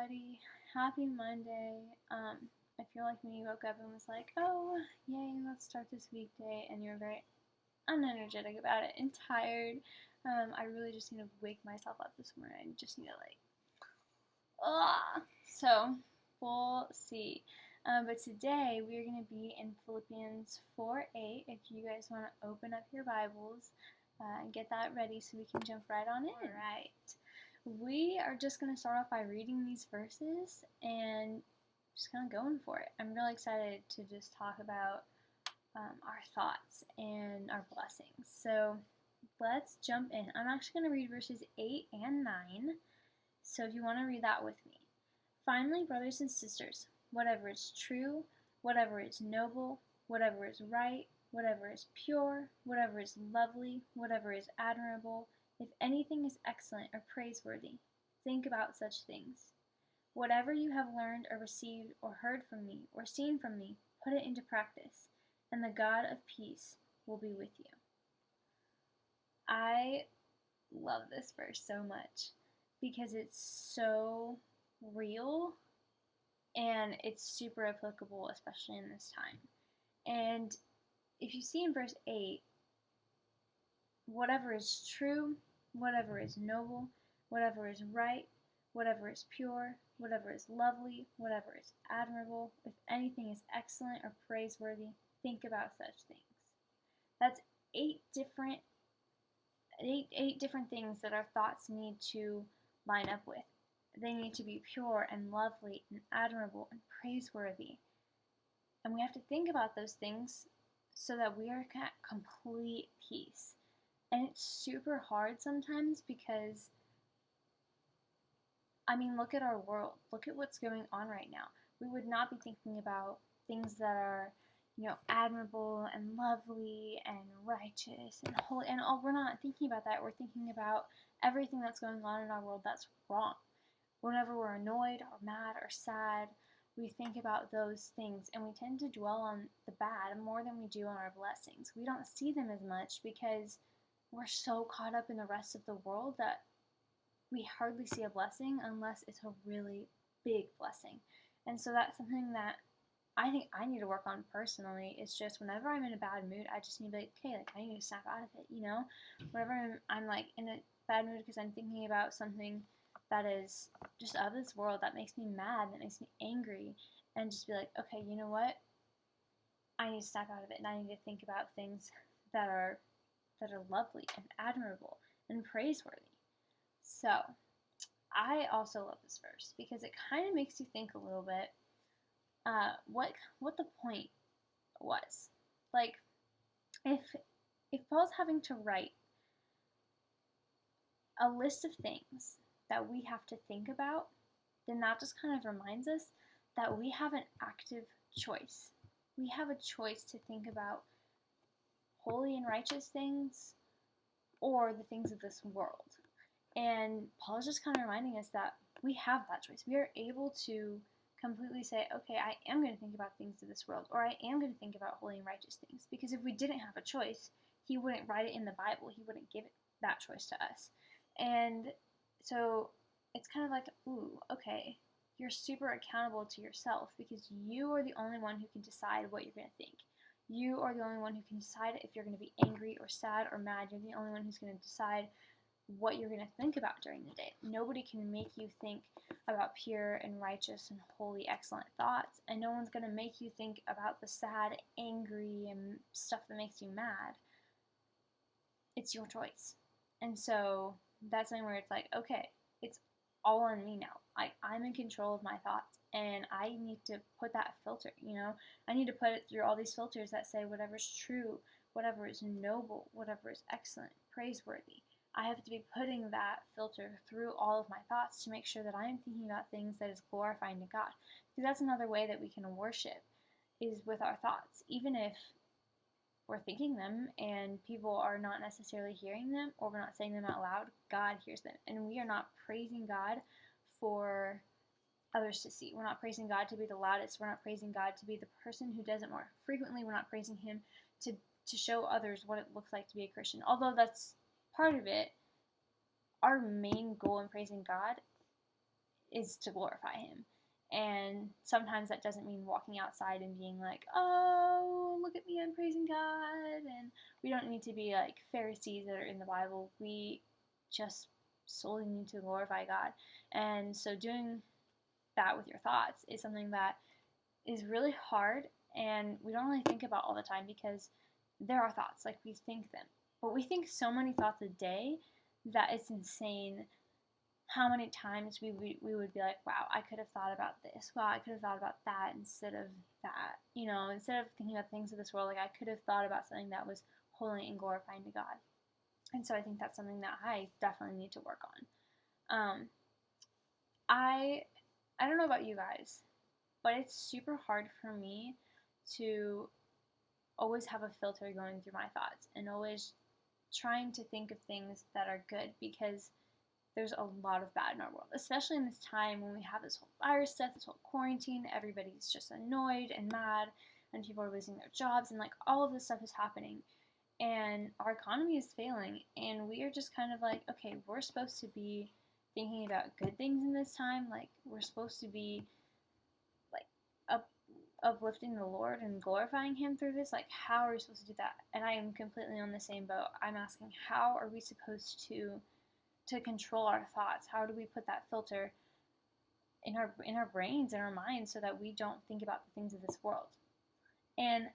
everybody. Happy Monday. If you're like me, you woke up and was like, oh, yay, let's start this weekday, and you're very unenergetic about it and tired. I really just need to wake myself up this morning. I just need to, so we'll see. But today we're going to be in Philippians 4:8. If you guys want to open up your Bibles and get that ready so we can jump right on in. All right. We are just going to start off by reading these verses and just kind of going for it. I'm really excited to just talk about our thoughts and our blessings. So let's jump in. I'm actually going to read verses 8 and 9. So if you want to read that with me. Finally, brothers and sisters, whatever is true, whatever is noble, whatever is right, whatever is pure, whatever is lovely, whatever is admirable, if anything is excellent or praiseworthy, think about such things. Whatever you have learned or received or heard from me or seen from me, put it into practice, and the God of peace will be with you. I love this verse so much because it's so real and it's super applicable, especially in this time. And if you see in verse 8, whatever is true, whatever is noble, whatever is right, whatever is pure, whatever is lovely, whatever is admirable, if anything is excellent or praiseworthy, think about such things. That's eight different things that our thoughts need to line up with. They need to be pure and lovely and admirable and praiseworthy. And we have to think about those things so that we are at complete peace. And it's super hard sometimes because, look at our world. Look at what's going on right now. We would not be thinking about things that are, admirable and lovely and righteous and holy. And we're not thinking about that. We're thinking about everything that's going on in our world that's wrong. Whenever we're annoyed or mad or sad, we think about those things and we tend to dwell on the bad more than we do on our blessings. We don't see them as much because we're so caught up in the rest of the world that we hardly see a blessing unless it's a really big blessing. And so that's something that I think I need to work on personally. It's just whenever I'm in a bad mood, I just need to be like, okay, I need to snap out of it, Whenever I'm like in a bad mood because I'm thinking about something that is just of this world, that makes me mad, that makes me angry, and just be like, okay, you know what? I need to snap out of it, and I need to think about things that are lovely and admirable and praiseworthy. So, I also love this verse because it kind of makes you think a little bit what the point was. Like, if Paul's having to write a list of things that we have to think about, then that just kind of reminds us that we have an active choice. We have a choice to think about holy and righteous things or the things of this world. And Paul is just kind of reminding us that we have that choice. We are able to completely say, okay, I am going to think about things of this world, or I am going to think about holy and righteous things. Because if we didn't have a choice, he wouldn't write it in the Bible. He wouldn't give that choice to us. And so it's kind of like, ooh, okay, you're super accountable to yourself because you are the only one who can decide what you're going to think. You are the only one who can decide if you're going to be angry or sad or mad. You're the only one who's going to decide what you're going to think about during the day. Nobody can make you think about pure and righteous and holy, excellent thoughts, and no one's going to make you think about the sad, angry, and stuff that makes you mad. It's your choice. And so that's something where it's like, okay, it's all on me now. I'm in control of my thoughts, and I need to put that filter, I need to put it through all these filters that say whatever's true, whatever is noble, whatever is excellent, praiseworthy. I have to be putting that filter through all of my thoughts to make sure that I am thinking about things that is glorifying to God. Because that's another way that we can worship, is with our thoughts. Even if we're thinking them and people are not necessarily hearing them, or we're not saying them out loud, God hears them. And we are not praising God for others to see. We're not praising God to be the loudest. We're not praising God to be the person who does it more frequently. We're not praising Him to show others what it looks like to be a Christian. Although that's part of it, our main goal in praising God is to glorify Him. And sometimes that doesn't mean walking outside and being like, oh, look at me, I'm praising God. And we don't need to be like Pharisees that are in the Bible. We just solely need to glorify God. And so doing that with your thoughts is something that is really hard and we don't really think about all the time because there are thoughts, like we think them. But we think so many thoughts a day that it's insane how many times we would be like, wow, I could have thought about this. Wow, I could have thought about that instead of that. Instead of thinking about things of this world, like I could have thought about something that was holy and glorifying to God. And so I think that's something that I definitely need to work on. I don't know about you guys, but it's super hard for me to always have a filter going through my thoughts and always trying to think of things that are good because there's a lot of bad in our world, especially in this time when we have this whole virus stuff, this whole quarantine. Everybody's just annoyed and mad, and people are losing their jobs, and like all of this stuff is happening. And our economy is failing, and we are just kind of like, okay, we're supposed to be thinking about good things in this time. Like, we're supposed to be like uplifting the Lord and glorifying Him through this. Like, how are we supposed to do that? And I am completely on the same boat. I'm asking, how are we supposed to control our thoughts? How do we put that filter in our brains, in our minds, so that we don't think about the things of this world? And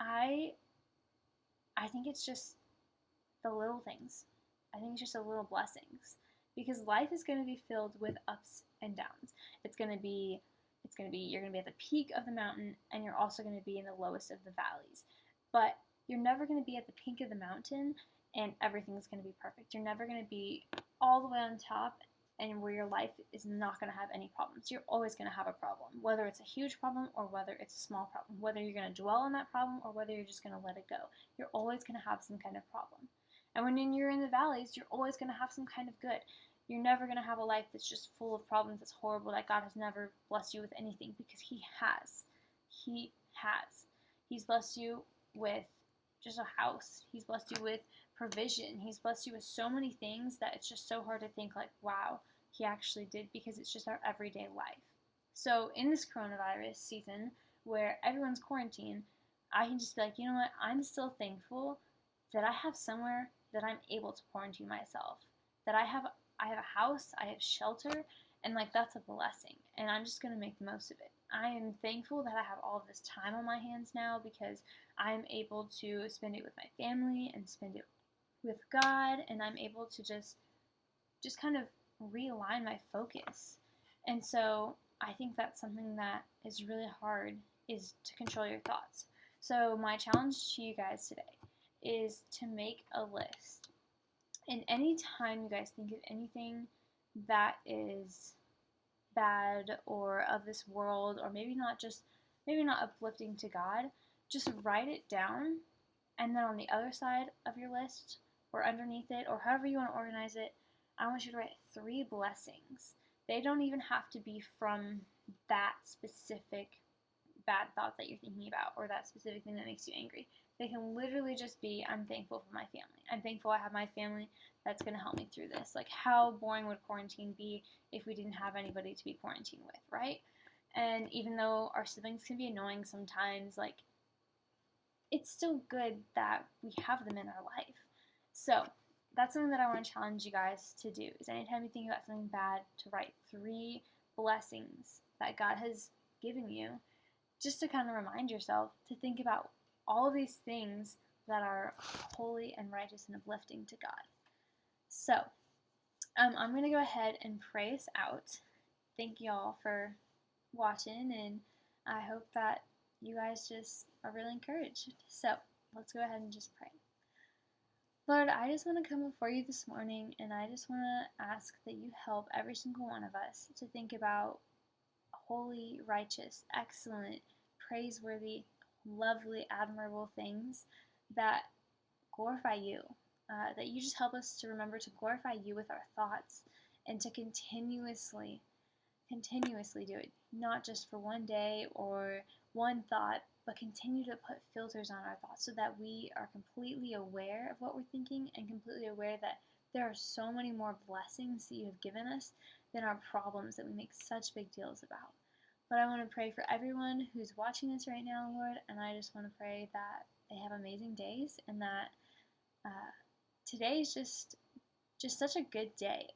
I think it's just the little things. I think it's just the little blessings, because life is going to be filled with ups and downs. It's going to be you're going to be at the peak of the mountain, and you're also going to be in the lowest of the valleys. But you're never going to be at the peak of the mountain and everything's going to be perfect. You're never going to be all the way on top and where your life is not going to have any problems. You're always going to have a problem, whether it's a huge problem or whether it's a small problem, whether you're going to dwell on that problem or whether you're just going to let it go. You're always going to have some kind of problem. And when you're in the valleys, you're always going to have some kind of good. You're never going to have a life that's just full of problems, that's horrible, that God has never blessed you with anything, because He has. He has. He's blessed you with just a house. He's blessed you with provision. He's blessed you with so many things that it's just so hard to think like, wow, He actually did, because it's just our everyday life. So in this coronavirus season where everyone's quarantined, I can just be like, you know what, I'm still thankful that I have somewhere that I'm able to quarantine myself, that I have a house, I have shelter, and like that's a blessing, and I'm just going to make the most of it. I am thankful that I have all of this time on my hands now, because I'm able to spend it with my family and spend it with God, and I'm able to just kind of realign my focus. And so I think that's something that is really hard, is to control your thoughts. So my challenge to you guys today is to make a list. And anytime you guys think of anything that is bad or of this world, or maybe not uplifting to God, just write it down, and then on the other side of your list or underneath it, or however you want to organize it, I want you to write 3 blessings. They don't even have to be from that specific bad thought that you're thinking about or that specific thing that makes you angry. They can literally just be, I'm thankful for my family. I'm thankful I have my family that's going to help me through this. Like, how boring would quarantine be if we didn't have anybody to be quarantined with, right? And even though our siblings can be annoying sometimes, like, it's still good that we have them in our life. So that's something that I want to challenge you guys to do, is anytime you think about something bad, to write 3 blessings that God has given you, just to kind of remind yourself to think about all of these things that are holy and righteous and uplifting to God. So I'm going to go ahead and pray us out. Thank y'all for watching, and I hope that you guys just are really encouraged. So let's go ahead and just pray. Lord, I just want to come before you this morning, and I just want to ask that you help every single one of us to think about holy, righteous, excellent, praiseworthy, lovely, admirable things that glorify you. That you just help us to remember to glorify you with our thoughts, and to continuously do it, not just for one day or one thought, but continue to put filters on our thoughts so that we are completely aware of what we're thinking and completely aware that there are so many more blessings that you have given us than our problems that we make such big deals about. But I want to pray for everyone who's watching this right now, Lord, and I just want to pray that they have amazing days and that today is just such a good day.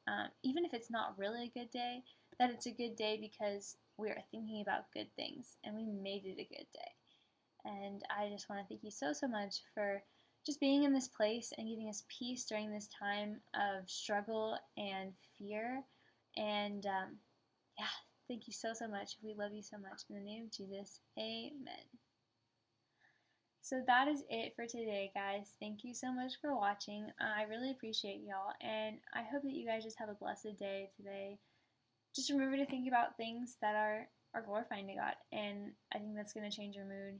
Even if it's not really a good day, that it's a good day because we are thinking about good things and we made it a good day. And I just want to thank you so much for just being in this place and giving us peace during this time of struggle and fear. And yeah, thank you so much. We love you so much. In the name of Jesus, amen. So that is it for today, guys. Thank you so much for watching. I really appreciate y'all, and I hope that you guys just have a blessed day today. Just remember to think about things that are glorifying to God, and I think that's going to change your mood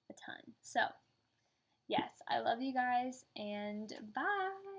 a ton. So, yes, I love you guys, and bye!